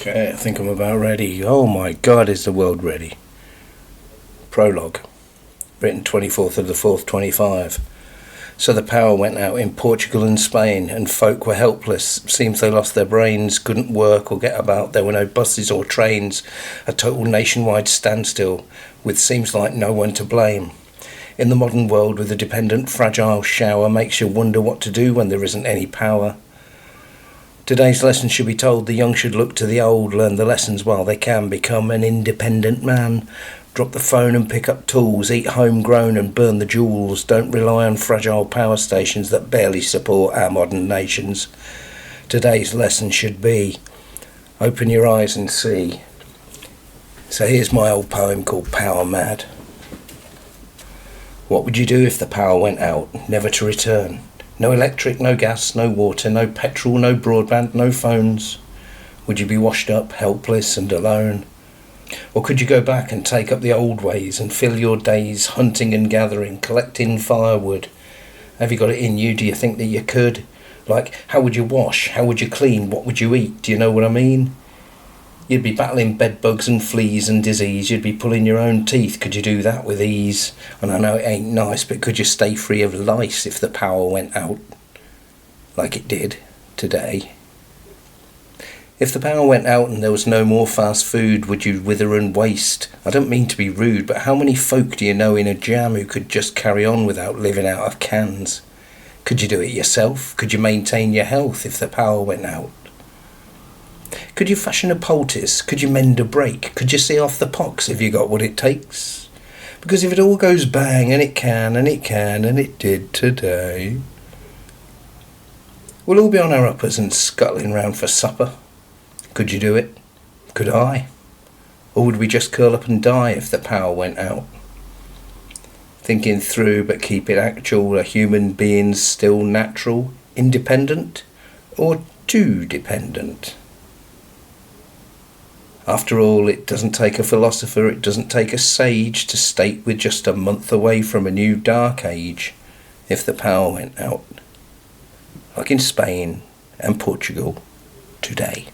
Okay, I think I'm about ready. Oh my God, is the world ready? Prologue, written 24th of the 4th, 25. So the power went out in Portugal and Spain, and folk were helpless. Seems they lost their brains, couldn't work or get about. There were no buses or trains, a total nationwide standstill, with seems like no one to blame. In the modern world, with a dependent, fragile shower, makes you wonder what to do when there isn't any power. Today's lesson should be told: the young should look to the old, learn the lessons while they can, become an independent man. Drop the phone and pick up tools, eat homegrown and burn the jewels. Don't rely on fragile power stations that barely support our modern nations. Today's lesson should be: open your eyes and see. So here's my old poem called Power Mad. What would you do if the power went out, never to return? No electric, no gas, no water, no petrol, no broadband, no phones. Would you be washed up, helpless and alone? Or could you go back and take up the old ways and fill your days hunting and gathering, collecting firewood? Have you got it in you? Do you think that you could? Like, how would you wash? How would you clean? What would you eat? Do you know what I mean? You'd be battling bed bugs and fleas and disease. You'd be pulling your own teeth. Could you do that with ease? And I know it ain't nice, but could you stay free of lice if the power went out? Like it did today. If the power went out and there was no more fast food, would you wither and waste? I don't mean to be rude, but how many folk do you know in a jam who could just carry on without living out of cans? Could you do it yourself? Could you maintain your health if the power went out? Could you fashion a poultice? Could you mend a break? Could you see off the pox if you got what it takes? Because if it all goes bang, and it can, and it can, and it did today, we'll all be on our uppers and scuttling round for supper. Could you do it? Could I? Or would we just curl up and die if the power went out? Thinking through, but keep it actual. Are human beings still natural, independent, or too dependent? After all, it doesn't take a philosopher, it doesn't take a sage to state we're just a month away from a new dark age if the power went out. Like in Spain and Portugal today.